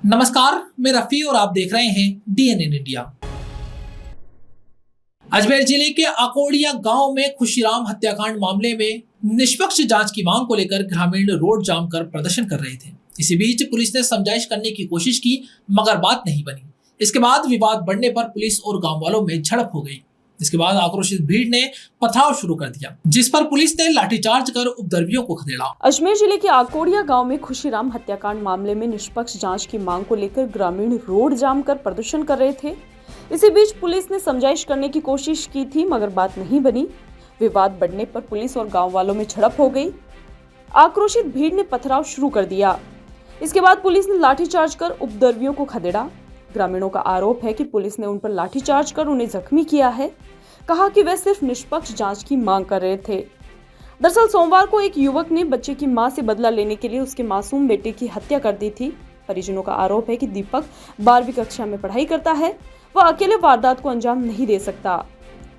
नमस्कार, मैं रफी और आप देख रहे हैं डीएनए इंडिया। अजमेर जिले के अकोड़िया गांव में खुशीराम हत्याकांड मामले में निष्पक्ष जांच की मांग को लेकर ग्रामीण रोड जाम कर प्रदर्शन कर रहे थे। इसी बीच पुलिस ने समझाइश करने की कोशिश की, मगर बात नहीं बनी। इसके बाद विवाद बढ़ने पर पुलिस और गांव वालों में झड़प हो गई। इसके बाद आक्रोशित भीड़ ने पथराव शुरू कर दिया, जिस पर पुलिस ने लाठीचार्ज कर उपद्रवियों को खदेड़ा। अजमेर जिले के आकोड़िया गांव में खुशीराम हत्याकांड मामले में निष्पक्ष जांच की मांग को लेकर ग्रामीण रोड जाम कर प्रदर्शन कर रहे थे। इसी बीच पुलिस ने समझाइश करने की कोशिश की थी, मगर बात नहीं बनी। विवाद बढ़ने पर पुलिस और गांव वालों में झड़प हो गई। आक्रोशित भीड़ ने पथराव शुरू कर दिया। इसके बाद पुलिस ने लाठीचार्ज कर उपद्रवियों को खदेड़ा। ग्रामीणों का आरोप है कि पुलिस ने उन पर लाठीचार्ज कर उन्हें जख्मी किया है। कहा कि वे सिर्फ निष्पक्ष जांच की मांग कर रहे थे। दरअसल सोमवार को एक युवक ने बच्चे की मां से बदला लेने के लिए उसके मासूम बेटे की हत्या कर दी थी। परिजनों का आरोप है कि दीपक 12वीं कक्षा में पढ़ाई करता है, वह अकेले वारदात को अंजाम नहीं दे सकता।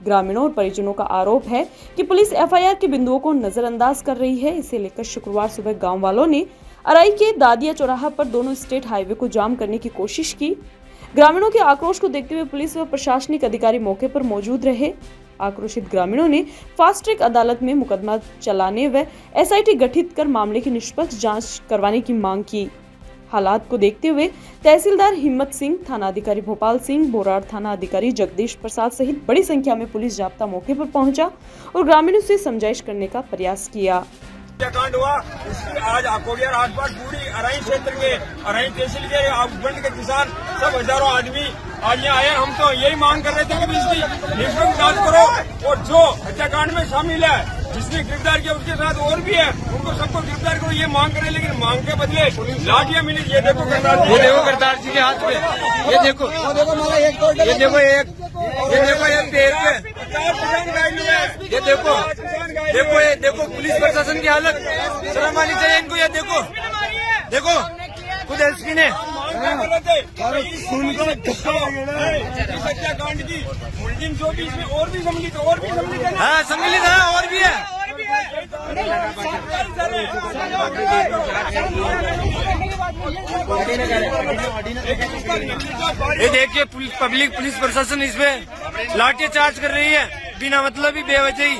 ग्रामीणों और परिजनों का आरोप है कि पुलिस एफआईआर के बिंदुओं को नजरअंदाज कर रही है। इसे लेकर शुक्रवार सुबह गाँव वालों ने अराई के दादिया चौराहा पर दोनों स्टेट हाईवे को जाम करने की कोशिश की। ग्रामीणों के आक्रोश को देखते हुए पुलिस व प्रशासनिक अधिकारी मौके पर मौजूद रहे। आक्रोशित ग्रामीणों ने फास्ट ट्रैक अदालत में मुकदमा चलाने व एसआईटी गठित कर मामले की निष्पक्ष जांच करवाने की मांग की। हालात को देखते हुए तहसीलदार हिम्मत सिंह, थाना अधिकारी भोपाल सिंह, बोराड़ थाना अधिकारी जगदीश प्रसाद सहित बड़ी संख्या में पुलिस जाब्ता मौके पर पहुंचा और ग्रामीणों से समझाइश करने का प्रयास किया। हत्याकांड हुआ, इसकी आज अकोड़िया आसपास पूरी अराई क्षेत्र के अराई तहसील के उपखंड के किसान सब हजारों आदमी आज यहाँ आए। हम तो यही मांग कर रहे थे कि इसकी निष्पक्ष जांच करो और जो हत्याकांड में शामिल है, जिसने गिरफ्तार किया उसके साथ और भी है, उनको सबको गिरफ्तार करो, ये मांग करे। लेकिन मांग के बदले लाठियां मिली। ये देखो करतार जी, ये देखो करतार जी के हाथ में, ये देखो, ये देखो एक पैर पे, ये देखो, देखो ये देखो पुलिस प्रशासन की हालत, शर्म आनी चाहिए इनको। ये देखो, देखो खुद एसपी ने हत्याकांड की मुलजिम जो भी इसमें और भी सम्मिलित है, हाँ सम्मिलित है और भी है। ये देखिए पुलिस प्रशासन इसमें लाठी चार्ज कर रही है बिना मतलब ही, बेवजह।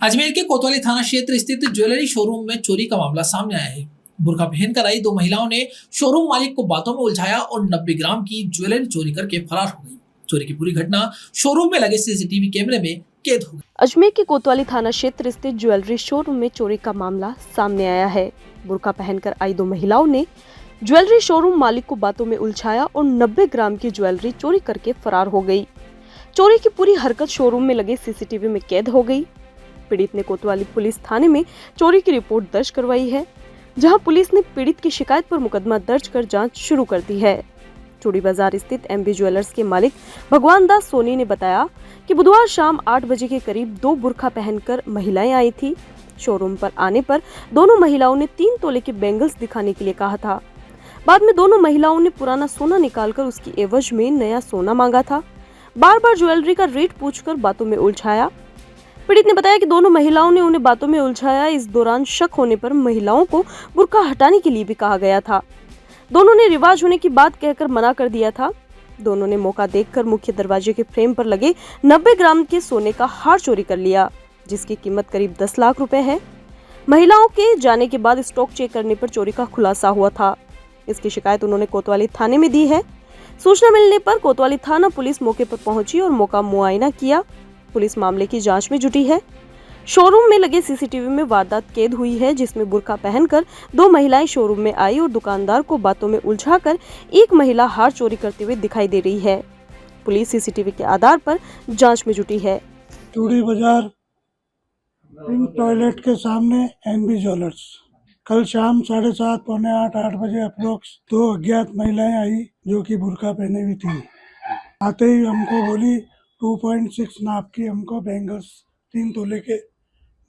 अजमेर के कोतवाली थाना क्षेत्र स्थित ज्वेलरी शोरूम में चोरी का मामला सामने आया है। बुर्का पहनकर आई दो महिलाओं ने शोरूम मालिक को बातों में उलझाया और 90 ग्राम की ज्वेलरी चोरी करके फरार हो गई। चोरी की पूरी घटना शोरूम में लगे सीसीटीवी कैमरे में कैद हो गई। अजमेर के कोतवाली थाना क्षेत्र स्थित ज्वेलरी शोरूम में चोरी का मामला सामने आया है। बुर्का पहनकर आई दो महिलाओं ने ज्वेलरी शोरूम मालिक को बातों में उलझाया और 90 ग्राम की ज्वेलरी चोरी करके फरार हो गई। चोरी की पूरी हरकत शोरूम में लगे सीसीटीवी में कैद हो गई। पीड़ित ने कोतवाली पुलिस थाने में चोरी की रिपोर्ट दर्ज करवाई है, जहां पुलिस ने पीड़ित की शिकायत पर मुकदमा दर्ज कर जांच शुरू कर दी है। चूड़ी बाजार स्थित एमबी ज्वेलर्स के मालिक भगवान दास सोनी ने बताया कि बुधवार शाम 8 बजे के करीब दो बुर्का पहनकर महिलाएं आई थी। शोरूम पर आने पर दोनों महिलाओं ने 3 तोले के बैंगल्स दिखाने के लिए कहा था। बाद में दोनों महिलाओं ने पुराना सोना निकालकर उसकी एवज में नया सोना मांगा था। बार बार ज्वेलरी का रेट पूछकर बातों में उलझाया। पीड़ित ने बताया कि दोनों महिलाओं ने उन्हें बातों में उलझाया। इस दौरान शक होने पर महिलाओं को बुर्का हटाने के लिए भी कहा गया था। दोनों ने रिवाज होने की बात कहकर मना कर दिया था। दोनों ने मौका देखकर मुख्य दरवाजे के फ्रेम पर लगे 90 ग्राम के सोने का हार चोरी कर लिया, जिसकी कीमत करीब 10 लाख रुपए है। महिलाओं के जाने के बाद स्टॉक चेक करने पर चोरी का खुलासा हुआ था। इसकी शिकायत उन्होंने कोतवाली थाने में दी है। सूचना मिलने पर कोतवाली थाना पुलिस मौके पर पहुंची और मौका मुआयना किया। पुलिस मामले की जांच में जुटी है। शोरूम में लगे सीसीटीवी में वारदात कैद हुई है, जिसमें बुर्का पहनकर दो महिलाएं शोरूम में आई और दुकानदार को बातों में उलझाकर एक महिला हार चोरी करते हुए दिखाई दे रही है। पुलिस सीसीटीवी के आधार पर जांच में जुटी है। चूड़ी बाजार पिंक टॉयलेट के सामने एनबी ज्वेलर्स कल शाम 7:30 पौने 8 बजे अप्रोक्स दो अज्ञात महिलाएं आई जो कि बुर्का पहने हुई थी। आते ही हमको बोली 2.6 नाप की हमको बैंगल्स 3 तोले के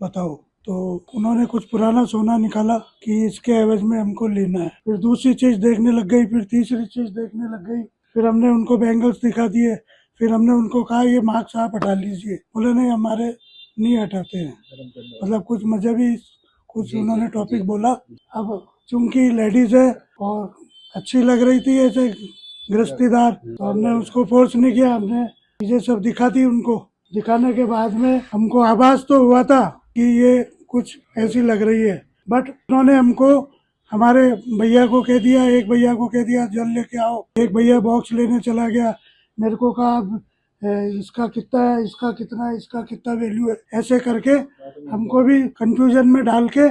बताओ। तो उन्होंने कुछ पुराना सोना निकाला कि इसके एवज में हमको लेना है। फिर दूसरी चीज देखने लग गई, फिर तीसरी चीज देखने लग गई। फिर हमने उनको बैंगल्स दिखा दिए। फिर हमने उनको कहा ये मार्क्स आप हटा लीजिए। बोले नहीं हमारे नहीं हटाते हैं। मतलब कुछ मजहबी कुछ उन्होंने टॉपिक बोला। अब चूंकि लेडीज है और अच्छी लग रही थी ऐसे गृहस्थीदार, तो हमने उसको फोर्स नहीं किया, हमने चीजें सब दिखा दी उनको। दिखाने के बाद में हमको आभास तो हुआ था कि ये कुछ ऐसी लग रही है, बट उन्होंने हमको हमारे भैया को कह दिया, एक भैया को कह दिया जल लेके आओ, एक भैया बॉक्स लेने चला गया, मेरे को कहा अब इसका कितना है, इसका कितना है, इसका कितना वैल्यू है, ऐसे करके हमको भी कंफ्यूजन में डाल के,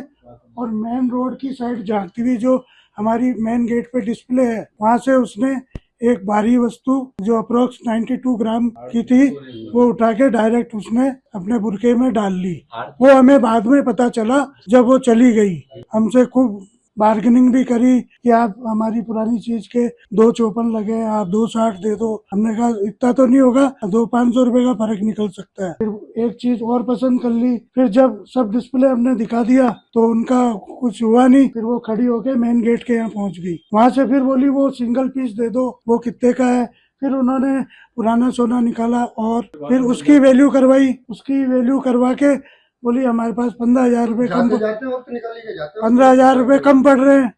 और मेन रोड की साइड झांकती हुई जो हमारी मेन गेट पे डिस्प्ले है, वहां से उसने एक भारी वस्तु जो अप्रोक्स 92 ग्राम की थी वो उठा के डायरेक्ट उसने अपने बुरके में डाल ली। वो हमें बाद में पता चला जब वो चली गई। हमसे खूब बार्गेनिंग भी करी कि आप हमारी पुरानी चीज के 254 लगे, आप 260 दे दो। हमने कहा इतना तो नहीं होगा, 200-500 रुपए का फर्क निकल सकता है। फिर एक चीज और पसंद कर ली, फिर जब सब डिस्प्ले हमने दिखा दिया तो उनका कुछ हुआ नहीं, फिर वो खड़ी होके मेन गेट के यहाँ पहुंच गई। वहां से फिर बोली वो सिंगल पीस दे दो, वो कितने का है। फिर उन्होंने पुराना सोना निकाला और फिर उसकी वैल्यू करवाई, उसकी वैल्यू करवा के बोली हमारे पास 15,000 रुपए कम, 15,000 रुपए कम पड़ रहे हैं।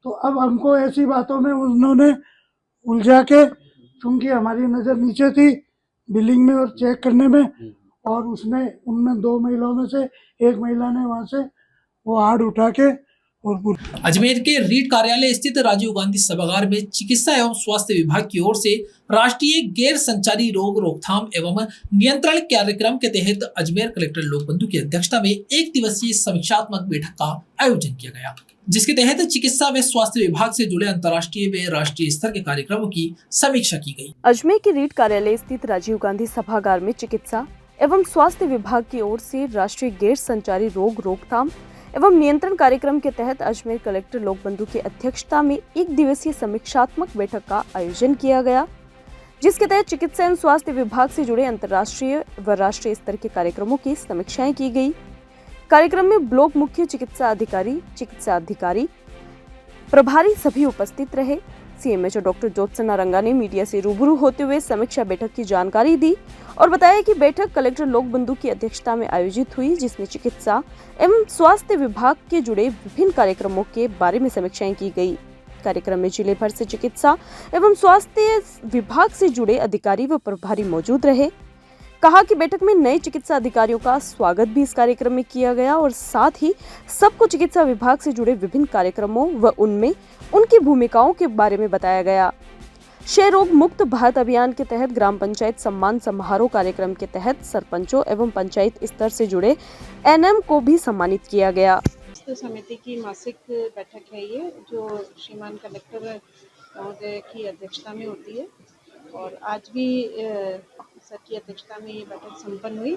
तो अब हमको ऐसी बातों में उन्होंने उलझा के, क्योंकि हमारी नजर नीचे थी बिलिंग में और चेक करने में, और उसने उनमें 2 महिलाओं में से एक महिला ने वहां से वो हार्ड उठा के और अजमेर के रीट कार्यालय स्थित राजीव गांधी सभागार में चिकित्सा एवं स्वास्थ्य विभाग की ओर से राष्ट्रीय गैर संचारी रोग रोकथाम एवं नियंत्रण कार्यक्रम के तहत अजमेर कलेक्टर लोकबंधु की अध्यक्षता में 1 दिवसीय समीक्षात्मक बैठक का आयोजन किया गया, जिसके तहत चिकित्सा व स्वास्थ्य विभाग से जुड़े अंतर्राष्ट्रीय व राष्ट्रीय स्तर के कार्यक्रमों की समीक्षा की गई। अजमेर के रीट कार्यालय स्थित राजीव गांधी सभागार में चिकित्सा एवं स्वास्थ्य विभाग की ओर से राष्ट्रीय गैर संचारी रोग रोकथाम एवं नियंत्रण कार्यक्रम के तहत अजमेर कलेक्टर लोकबंधु की अध्यक्षता में 1 दिवसीय समीक्षात्मक बैठक का आयोजन किया गया, जिसके तहत चिकित्सा एवं स्वास्थ्य विभाग से जुड़े अंतर्राष्ट्रीय व राष्ट्रीय स्तर के कार्यक्रमों की समीक्षाएं की गई। कार्यक्रम में ब्लॉक मुख्य चिकित्सा अधिकारी प्रभारी सभी उपस्थित रहे। सीएमएचओ डॉक्टर ज्योत्सना रंगा ने मीडिया से रूबरू होते हुए समीक्षा बैठक की जानकारी दी और बताया कि बैठक कलेक्टर लोकबंधु की अध्यक्षता में आयोजित हुई, जिसमें चिकित्सा एवं स्वास्थ्य विभाग के जुड़े विभिन्न कार्यक्रमों के बारे में समीक्षाएं की गई। कार्यक्रम में जिले भर से चिकित्सा एवं स्वास्थ्य विभाग से जुड़े अधिकारी व प्रभारी मौजूद रहे। कहा कि बैठक में नए चिकित्सा अधिकारियों का स्वागत भी इस कार्यक्रम में किया गया और साथ ही सबको चिकित्सा विभाग से जुड़े विभिन्न कार्यक्रमों व उनमें उनकी भूमिकाओं के बारे में बताया गया। क्षय रोग मुक्त भारत अभियान के तहत ग्राम पंचायत सम्मान समारोह कार्यक्रम के तहत सरपंचों एवं पंचायत स्तर से जुड़े एनएम को भी सम्मानित किया गया। समिति की मासिक बैठक है ये, जो श्रीमान कलेक्टर महोदय की अध्यक्षता में होती है, और आज भी सर की अध्यक्षता में ये बैठक संपन्न हुई।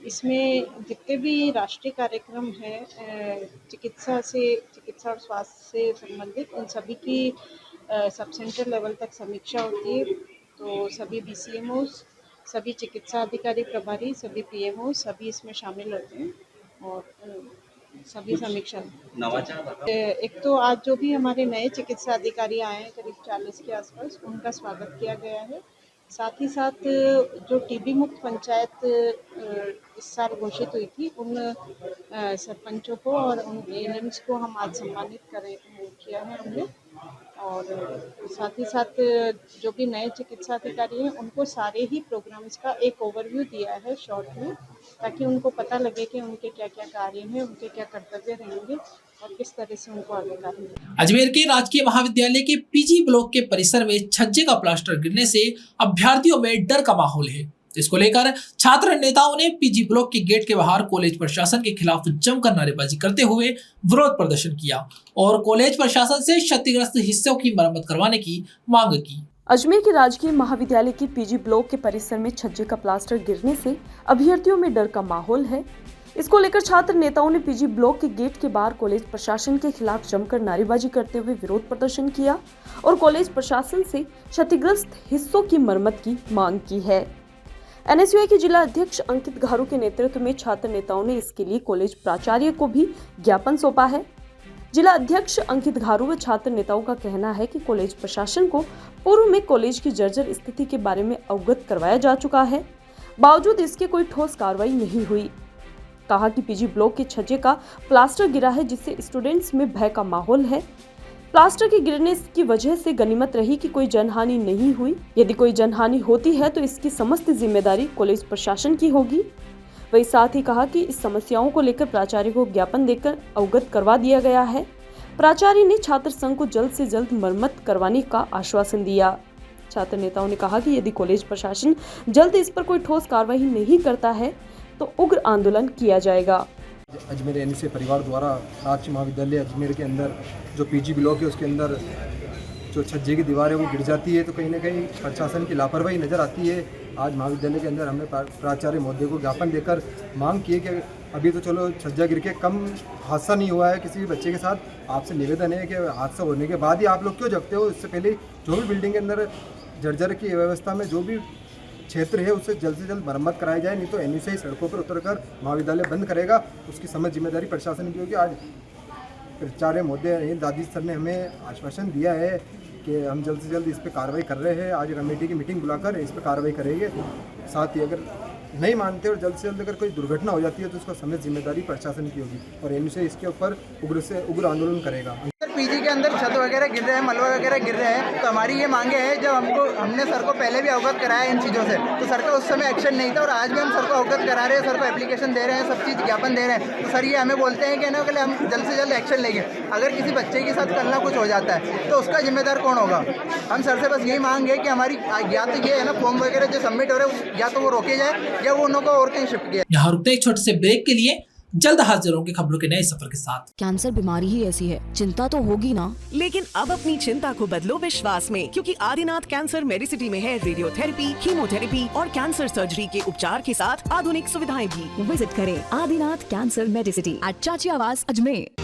इसमें जितने भी राष्ट्रीय कार्यक्रम हैं चिकित्सा और स्वास्थ्य से संबंधित, उन सभी की सब सेंटर लेवल तक समीक्षा होती है। तो सभी BCMOs, सभी चिकित्सा अधिकारी प्रभारी, सभी PMO सभी इसमें शामिल होते हैं और सभी समीक्षा। एक तो आज जो भी हमारे नए चिकित्सा अधिकारी आए हैं करीब 40 के आसपास, उनका स्वागत किया गया है। साथ ही साथ जो TB मुक्त पंचायत इस साल घोषित हुई थी, उन सरपंचों को और उन ANMs को हम आज सम्मानित किया है हमने। और साथ ही साथ जो भी नए चिकित्सा अधिकारी हैं उनको सारे ही प्रोग्राम्स का एक ओवरव्यू दिया है शॉर्ट में, ताकि उनको पता लगे कि उनके क्या क्या कार्य हैं, उनके क्या कर्तव्य रहेंगे और किस तरह से उनको आगे कार्य। अजमेर के राजकीय महाविद्यालय के PG ब्लॉक के परिसर में छज्जे का प्लास्टर गिरने से अभ्यर्थियों में डर का माहौल है। इसको लेकर छात्र नेताओं ने PG ब्लॉक के गेट के बाहर कॉलेज प्रशासन के खिलाफ जमकर नारेबाजी करते हुए विरोध प्रदर्शन किया और कॉलेज प्रशासन से क्षतिग्रस्त हिस्सों की मरम्मत करवाने की मांग की। अजमेर के राजकीय महाविद्यालय के PG ब्लॉक के परिसर में छज्जे का प्लास्टर गिरने से अभ्यर्थियों में डर का माहौल है। इसको लेकर छात्र नेताओं ने PG ब्लॉक के गेट के बाहर कॉलेज प्रशासन के खिलाफ जमकर नारेबाजी करते हुए विरोध प्रदर्शन किया और कॉलेज प्रशासन से क्षतिग्रस्त हिस्सों की मरम्मत की मांग की है। NSUI के जिला अध्यक्ष अंकित घारू के नेतृत्व में छात्र नेताओं ने इसके लिए कॉलेज प्राचार्य को भी ज्ञापन सौंपा है। जिला अध्यक्ष अंकित घारू व छात्र नेताओं का कहना है कि कॉलेज प्रशासन को पूर्व में कॉलेज की जर्जर स्थिति के बारे में अवगत करवाया जा चुका है, बावजूद इसके कोई ठोस कार्रवाई नहीं हुई। कहा कि PG ब्लॉक के छज्जे का प्लास्टर गिरा है, जिससे स्टूडेंट्स में भय का माहौल है। प्लास्टर के गिरने की वजह से गनीमत रही कि कोई जनहानि नहीं हुई। यदि कोई जनहानि होती है तो इसकी समस्त जिम्मेदारी कॉलेज प्रशासन की होगी। वही साथ ही कहा कि इस समस्याओं को लेकर प्राचार्य को ज्ञापन देकर अवगत करवा दिया गया है। प्राचार्य ने छात्र संघ को जल्द से जल्द मरम्मत करवाने का आश्वासन दिया। छात्र नेताओं ने कहा कि यदि कॉलेज प्रशासन जल्द इस पर कोई ठोस कार्रवाई नहीं करता है तो उग्र आंदोलन किया जाएगा। अजमेर एनएसए परिवार द्वारा राजकीय महाविद्यालय अजमेर के अंदर जो पीजी ब्लॉक है उसके अंदर जो छज्जे की दीवार है वो गिर जाती है, तो कहीं ना कहीं प्रशासन की लापरवाही नज़र आती है। आज महाविद्यालय के अंदर हमने प्राचार्य महोदय को ज्ञापन देकर मांग की है कि अभी तो चलो छज्जा गिर के कम हादसा नहीं हुआ है किसी भी बच्चे के साथ, आपसे निवेदन है कि हादसा होने के बाद ही आप लोग क्यों जगते हो। इससे पहले जो भी बिल्डिंग के अंदर जर्जर की व्यवस्था में जो भी क्षेत्र है उससे जल्द से जल्द मरम्मत कराई जाए, नहीं तो एनएसए सड़कों पर उतरकर महाविद्यालय बंद करेगा। उसकी समझ जिम्मेदारी प्रशासन की होगी। आज प्राचार्य महोदय दादी सर ने हमें आश्वासन दिया है कि हम जल्द से जल्द इस पर कार्रवाई कर रहे हैं। आज कमेटी की मीटिंग बुलाकर इस पर कार्रवाई करेंगे। साथ ही अगर नहीं मानते और जल्द से जल्द अगर कोई दुर्घटना हो जाती है तो उसका समझ जिम्मेदारी प्रशासन की होगी और एनएसए इसके ऊपर उग्र से उग्र आंदोलन करेगा। पीजी के अंदर छत वगैरह गिर रहे हैं, मलबा वगैरह गिर रहे हैं, तो हमारी ये मांगे है, जब हमने सर को पहले भी अवगत कराया इन चीज़ों से, तो सर का उस समय एक्शन नहीं था और आज भी हम सर को अवगत करा रहे हैं, सर को एप्लीकेशन दे रहे हैं, सब चीज़ ज्ञापन दे रहे हैं। तो सर ये हमें बोलते हैं कि ना कि हम जल्द से जल्द एक्शन लेंगे। अगर किसी बच्चे के साथ कल ना कुछ हो जाता है तो उसका जिम्मेदार कौन होगा। हम सर से बस यही मांग है कि हमारी या तो ये है ना फॉर्म वगैरह जो सबमिट हो रहे हैं या तो वो रोके जाए या वो उनको और कहीं शिफ्ट किया। यहाँ रुकते एक छोटे से ब्रेक के लिए, जल्द हाजिर होंगे खबरों के नए सफर के साथ। कैंसर बीमारी ही ऐसी है, चिंता तो होगी ना, लेकिन अब अपनी चिंता को बदलो विश्वास में, क्योंकि आदिनाथ कैंसर मेडिसिटी में है रेडियोथेरेपी, कीमोथेरेपी और कैंसर सर्जरी के उपचार के साथ आधुनिक सुविधाएं भी। विजिट करें आदिनाथ कैंसर मेडिसिटी एट चाची आवास अजमेर।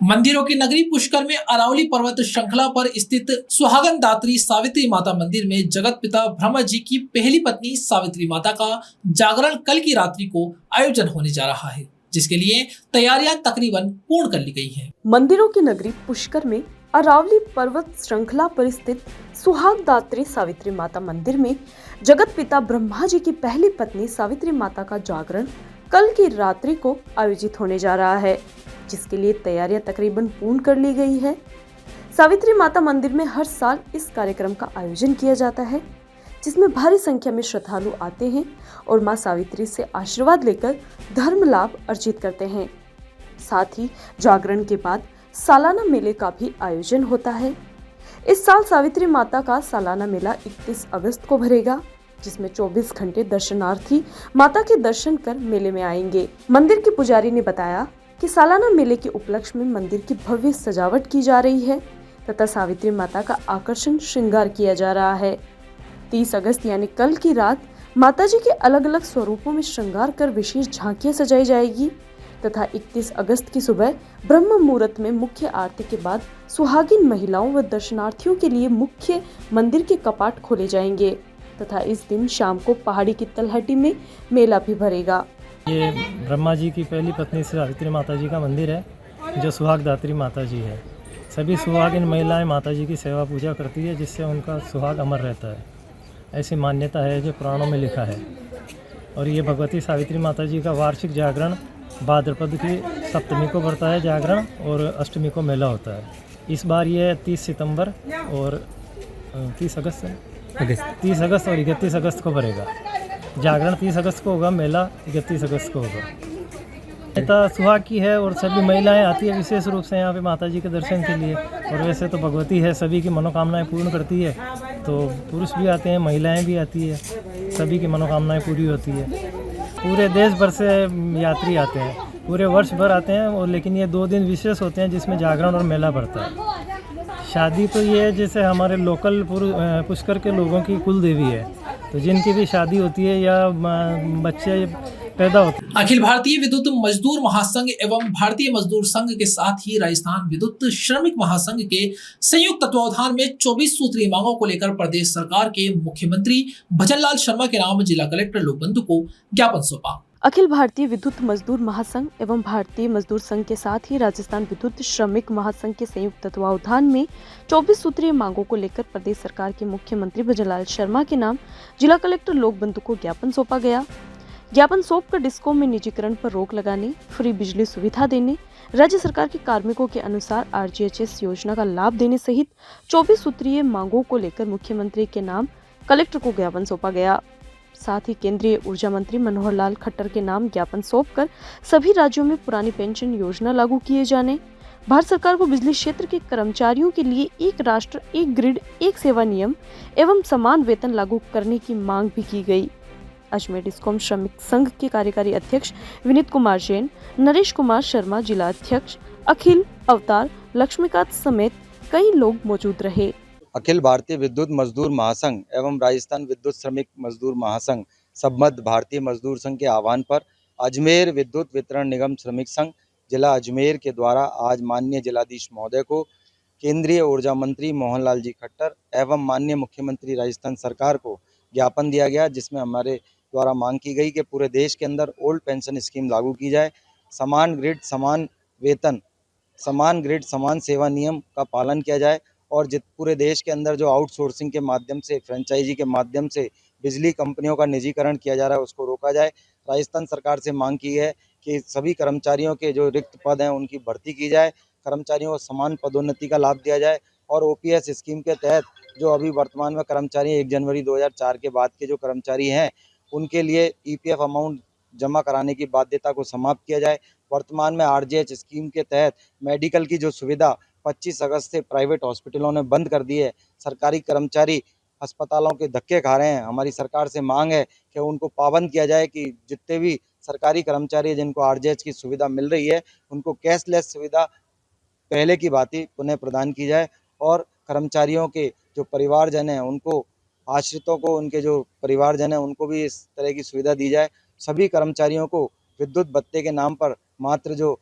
मंदिरों की नगरी पुष्कर में अरावली पर्वत श्रृंखला पर स्थित सुहागन दात्री सावित्री माता मंदिर में जगत पिता ब्रह्मा जी की पहली पत्नी सावित्री माता का जागरण कल की रात्रि को आयोजन होने जा रहा है, जिसके लिए तैयारियां तकरीबन पूर्ण कर ली गई हैं। मंदिरों की नगरी पुष्कर में अरावली पर्वत श्रृंखला पर स्थित सुहाग दात्री सावित्री माता मंदिर में जगत पिता ब्रह्मा जी की पहली पत्नी सावित्री माता का जागरण कल की रात्रि को आयोजित होने जा रहा है, जिसके लिए तैयारियां तकरीबन पूर्ण कर ली गई है। सावित्री माता मंदिर में हर साल इस कार्यक्रम का आयोजन किया जाता है, जिसमें भारी संख्या में श्रद्धालु आते हैं और मां सावित्री से आशीर्वाद लेकर धर्म लाभ अर्जित करते हैं। साथ ही जागरण के बाद सालाना मेले का भी आयोजन होता है। इस साल सावित्री माता का सालाना मेला 31 अगस्त को भरेगा, जिसमें 24 घंटे दर्शनार्थी माता के दर्शन कर मेले में आएंगे। मंदिर के पुजारी ने बताया कि सालाना मेले के उपलक्ष्य में मंदिर की भव्य सजावट की जा रही है तथा सावित्री माता का आकर्षण श्रृंगार किया जा रहा है। 30 अगस्त यानी कल की रात माताजी के अलग अलग स्वरूपों में श्रृंगार कर विशेष झांकियां सजाई जाएगी तथा 31 अगस्त की सुबह ब्रह्म मुहूर्त में मुख्य आरती के बाद सुहागिन महिलाओं व दर्शनार्थियों के लिए मुख्य मंदिर के कपाट खोले जाएंगे तथा इस दिन शाम को पहाड़ी की तलहटी में मेला भी भरेगा। ये ब्रह्मा जी की पहली पत्नी सावित्री माता जी का मंदिर है जो सुहागदात्री माता जी है। सभी सुहागिन महिलाएं माता जी की सेवा पूजा करती है जिससे उनका सुहाग अमर रहता है, ऐसी मान्यता है जो पुराणों में लिखा है। और ये भगवती सावित्री माता जी का वार्षिक जागरण भाद्रपद की सप्तमी को पड़ता है जागरण और अष्टमी को मेला होता है। इस बार ये 30 सितंबर और 30 अगस्त और 31 अगस्त को भरेगा। जागरण 30 अगस्त को होगा, मेला 31 अगस्त को होगा। मान्यता सुहाग की है और सभी महिलाएं आती है विशेष रूप से यहाँ पे माता जी के दर्शन के लिए। और वैसे तो भगवती है, सभी की मनोकामनाएं पूर्ण करती है, तो पुरुष भी आते हैं, महिलाएं भी आती है, सभी की मनोकामनाएं पूरी होती है। पूरे देश भर से यात्री आते हैं, पूरे वर्ष भर आते हैं और लेकिन ये 2 दिन विशेष होते हैं जिसमें जागरण और मेला भरता है। शादी तो ये जैसे हमारे लोकल पुष्कर के लोगों की कुल देवी है, तो जिनकी भी शादी होती है या बच्चे पैदा होते हैं। अखिल भारतीय विद्युत मजदूर महासंघ एवं भारतीय मजदूर संघ के साथ ही राजस्थान विद्युत श्रमिक महासंघ के संयुक्त तत्वावधान में 24 सूत्रीय मांगों को लेकर प्रदेश सरकार के मुख्यमंत्री भजनलाल शर्मा के नाम जिला कलेक्टर लोकबंधु को ज्ञापन सौंपा। अखिल भारतीय विद्युत मजदूर महासंघ एवं भारतीय मजदूर संघ के साथ ही राजस्थान विद्युत श्रमिक महासंघ के संयुक्त तत्वावधान में 24 सूत्रीय मांगों को लेकर प्रदेश सरकार के मुख्यमंत्री भजनलाल शर्मा के नाम जिला कलेक्टर लोकबंधु को ज्ञापन सौंपा गया। ज्ञापन सौंपकर डिस्कॉम में निजीकरण पर रोक लगाने, फ्री बिजली सुविधा देने, राज्य सरकार के कार्मिकों के अनुसार RGHS योजना का लाभ देने सहित 24 सूत्रीय मांगों को लेकर मुख्यमंत्री के नाम कलेक्टर को ज्ञापन सौंपा गया। साथ ही केंद्रीय ऊर्जा मंत्री मनोहर लाल खट्टर के नाम ज्ञापन सौंपकर सभी राज्यों में पुरानी पेंशन योजना लागू किए जाने, भारत सरकार को बिजली क्षेत्र के कर्मचारियों के लिए एक राष्ट्र एक ग्रिड एक सेवा नियम एवं समान वेतन लागू करने की मांग भी की गई। अजमेर डिस्कॉम श्रमिक संघ के कार्यकारी अध्यक्ष विनीत कुमार जैन, नरेश कुमार शर्मा जिला अध्यक्ष, अखिल, अवतार, लक्ष्मीकांत समेत कई लोग मौजूद रहे। अखिल भारतीय विद्युत मजदूर महासंघ एवं राजस्थान विद्युत श्रमिक मजदूर महासंघ सबमत भारतीय मजदूर संघ के आह्वान पर अजमेर विद्युत वितरण निगम श्रमिक संघ जिला अजमेर के द्वारा आज माननीय जिलाधीश महोदय को केंद्रीय ऊर्जा मंत्री मोहन लाल जी खट्टर एवं माननीय मुख्यमंत्री राजस्थान सरकार को ज्ञापन दिया गया, जिसमें हमारे द्वारा मांग की गई कि पूरे देश के अंदर ओल्ड पेंशन स्कीम लागू की जाए, समान ग्रिड समान वेतन, समान ग्रिड समान सेवा नियम का पालन किया जाए और पूरे देश के अंदर जो आउटसोर्सिंग के माध्यम से, फ्रेंचाइजी के माध्यम से बिजली कंपनियों का निजीकरण किया जा रहा है उसको रोका जाए। राजस्थान सरकार से मांग की है कि सभी कर्मचारियों के जो रिक्त पद हैं उनकी भर्ती की जाए, कर्मचारियों को समान पदोन्नति का लाभ दिया जाए और OPS स्कीम के तहत जो अभी वर्तमान में कर्मचारी 1 जनवरी 2004 के बाद के जो कर्मचारी हैं उनके लिए EPF अमाउंट जमा कराने की बाध्यता को समाप्त किया जाए। वर्तमान में RGH स्कीम के तहत मेडिकल की जो सुविधा 25 अगस्त से प्राइवेट हॉस्पिटलों ने बंद कर दी है, सरकारी कर्मचारी अस्पतालों के धक्के खा रहे हैं। हमारी सरकार से मांग है कि उनको पाबंद किया जाए कि जितने भी सरकारी कर्मचारी जिनको RGH की सुविधा मिल रही है उनको कैशलेस सुविधा पहले की भांति पुनः प्रदान की जाए और कर्मचारियों के जो परिवारजन हैं उनको, आश्रितों को, उनके जो परिवारजन हैं उनको भी इस तरह की सुविधा दी जाए। सभी कर्मचारियों को विद्युत भत्ते के नाम पर मात्र जो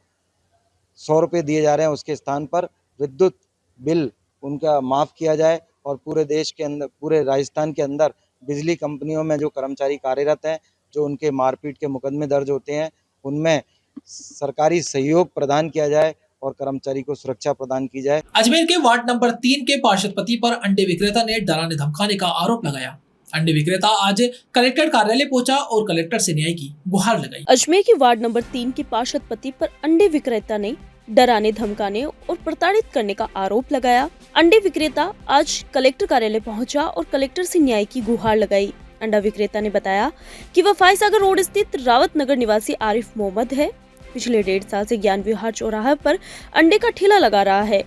100 रुपये दिए जा रहे हैं उसके स्थान पर विद्युत बिल उनका माफ़ किया जाए और पूरे देश के अंदर, पूरे राजस्थान के अंदर बिजली कंपनियों में जो कर्मचारी कार्यरत हैं, जो उनके मारपीट के मुकदमे दर्ज होते हैं, उनमें सरकारी सहयोग प्रदान किया जाए और कर्मचारी को सुरक्षा प्रदान की जाए। अजमेर के वार्ड नंबर 3 के पार्षद पति पर अंडे विक्रेता ने डराने धमकाने का आरोप लगाया। अंडे विक्रेता आज कलेक्टर कार्यालय पहुंचा और कलेक्टर से न्याय की गुहार लगाई। अजमेर के वार्ड नंबर 3 के पार्षद पति पर अंडे विक्रेता ने डराने, धमकाने और प्रताड़ित करने का आरोप लगाया। अंडे विक्रेता आज कलेक्टर कार्यालय पहुंचा और कलेक्टर से न्याय की गुहार लगाई। अंडा विक्रेता ने बताया कि वह फायसागर रोड स्थित रावत नगर निवासी आरिफ मोहम्मद है। पिछले 1.5 साल से ज्ञान विहार चौराहे पर अंडे का ठेला लगा रहा है।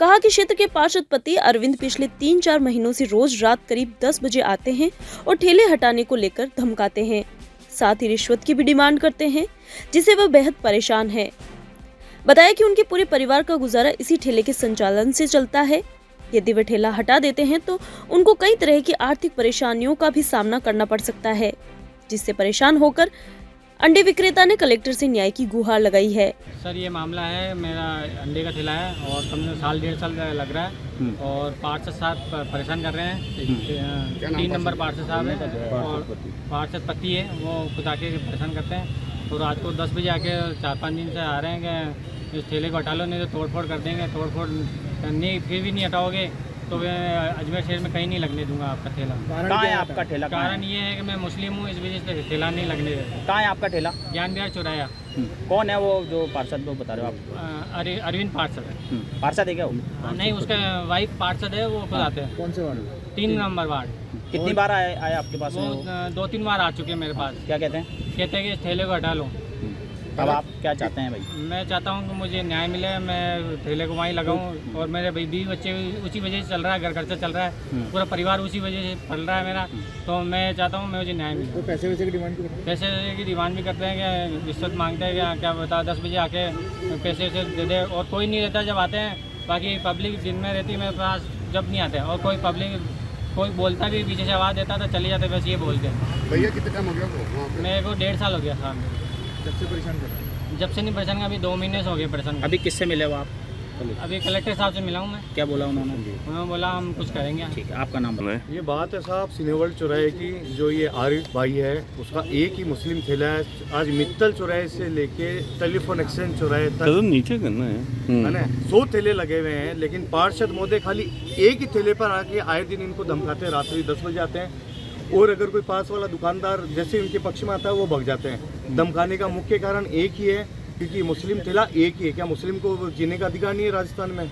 कहा कि क्षेत्र के पार्षद पति अरविंद पिछले 3-4 महीनों से रोज रात करीब 10 बजे आते हैं और ठेले हटाने को लेकर धमकाते हैं, साथ ही रिश्वत की भी डिमांड करते हैं, जिससे वह बेहद परेशान है। बताया कि उनके पूरे परिवार का गुजारा इसी ठेले के संचालन से चलता है। यदि वे ठेला हटा देते हैं तो उनको कई तरह की आर्थिक परेशानियों का भी सामना करना पड़ सकता है, जिससे परेशान होकर अंडे विक्रेता ने कलेक्टर से न्याय की गुहार लगाई है। सर ये मामला है, मेरा अंडे का ठेला है और कम से साल 1.5 साल लग रहा है और पार्षद साहब परेशान कर रहे हैं। 3 नंबर पार्षद साहब है और पार्षद पति है, वो खुद आके परेशान करते हैं। तो रात को 10 बजे आके 4-5 दिन से आ रहे हैं कि इस ठेले को हटा लो, नहीं तो तोड़फोड़ कर देंगे। तोड़फोड़ नहीं, फिर भी नहीं हटाओगे तो मैं अजमेर शहर में कहीं नहीं लगने दूंगा आपका ठेला। कहाँ है आपका ठेला? कारण ये है कि मैं मुस्लिम हूँ, इस वजह से ठेला नहीं लगने देता। कहाँ है आपका ठेला? ज्ञान विहार चौराया। कौन है वो जो पार्षद को बता रहे हो आप? अरविंद पार्षद है। पार्षद है क्या वो? नहीं, उसका वाइफ पार्षद है, वो खुद आते हैं। कौन से वार्ड? 3 number ward. कितनी बार आए आपके पास? वो 2-3 बार आ चुके हैं मेरे पास। क्या कहते हैं? कहते हैं कि इस ठेले को हटा लो। अब आप क्या चाहते हैं भाई? मैं चाहता हूँ कि मुझे न्याय मिले, मैं ठेले को वहीं लगाऊँ और मेरे बीवी बच्चे उसी वजह से चल रहा है, घर खर्चा चल रहा है, पूरा परिवार उसी वजह से पल रहा है मेरा। तो मैं चाहता हूँ मुझे न्याय मिले। तो पैसे वैसे की डिमांड भी पैसे की डिमांड भी करते हैं कि रिश्वत मांगते हैं, क्या बता 10 बजे आके पैसे वैसे दे दे, और कोई नहीं रहता जब आते हैं। बाकी पब्लिक दिन में रहती है मेरे पास, जब नहीं आते। और कोई पब्लिक कोई बोलता भी, पीछे से आवाज़ देता तो चले जाते, बस ये बोलते हैं। भैया कितना टाइम हो गया? मेरे को 1.5 साल हो गया साहब। जब से परेशान कर रहे हैं? जब से नहीं परेशान, अभी 2 महीने से हो गए परेशान। अभी किससे मिले हो आप? अभी कलेक्टर साहब से मिला हूँ मैं। क्या बोला उन्होंने? उन्होंने बोला हम कुछ करेंगे। ठीक है, आपका नाम बताएं। ये बात है साहब सिनेवल चौराहे की। जो ये आरिफ भाई है, उसका एक ही मुस्लिम ठेला है। आज मित्तल चौराहे से लेके टेलीफोन एक्सचेंज चौराहे तक नीचे करना है ना 100 ठेले लगे हुए हैं, लेकिन पार्षद महोदय खाली एक ही ठेले पर आके आए दिन इनको धमकाते हैं। रात्रि 10 बजे आते हैं और अगर कोई पास वाला दुकानदार जैसे उनके पक्ष में आता है वो भग जाते हैं। धमकाने का मुख्य कारण एक ही है, क्योंकि मुस्लिम ठेला एक ही है। क्या मुस्लिम को जीने का अधिकार नहीं है राजस्थान में?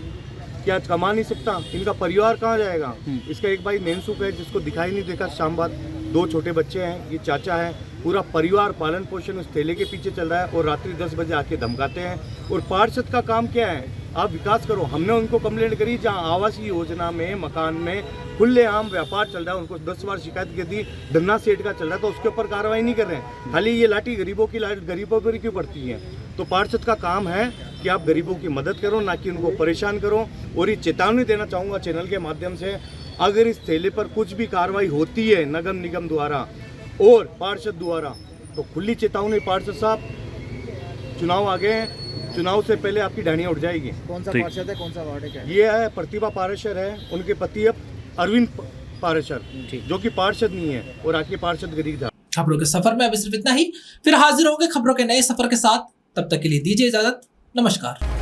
क्या कमा नहीं सकता? इनका परिवार कहाँ जाएगा? इसका एक भाई नेनसुख है जिसको दिखाई नहीं देखा शाम बाद, 2 छोटे बच्चे हैं, ये चाचा है। पूरा परिवार पालन पोषण उस ठेले के पीछे चल रहा है और रात्रि 10 बजे आके धमकाते हैं। और पार्षद का काम क्या है? आप विकास करो। हमने उनको कंप्लेंट करी, जहाँ आवासीय योजना में मकान में खुलेआम व्यापार चल रहा है, उनको 10 बार शिकायत की थी। धन्ना सेठ का चल रहा है, तो उसके ऊपर कार्रवाई नहीं कर रहे हैं। खाली ये लाठी गरीबों की लाठी गरीबों पर क्यों पड़ती है? तो पार्षद का काम है कि आप गरीबों की मदद करो, ना कि उनको परेशान करो। और ये चेतावनी देना चाहूँगा चैनल के माध्यम से, अगर इस ठेले पर कुछ भी कार्रवाई होती है नगर निगम द्वारा और पार्षद द्वारा, तो खुली चेतावनी पार्षद साहब, चुनाव आ गए हैं, चुनाव से पहले आपकी ढाणियाँ उठ जाएगी। कौन सा पार्षद है, कौन सा वार्ड है, क्या है? ये है प्रतिभा पारेशर है, उनके पति अब अरविंद पारेशर, जो कि पार्षद नहीं है और आके पार्षद गरीब था। खबरों के सफर में अभी सिर्फ इतना ही, फिर हाजिर होंगे खबरों के नए सफर के साथ। तब तक के लिए दीजिए इजाजत। नमस्कार।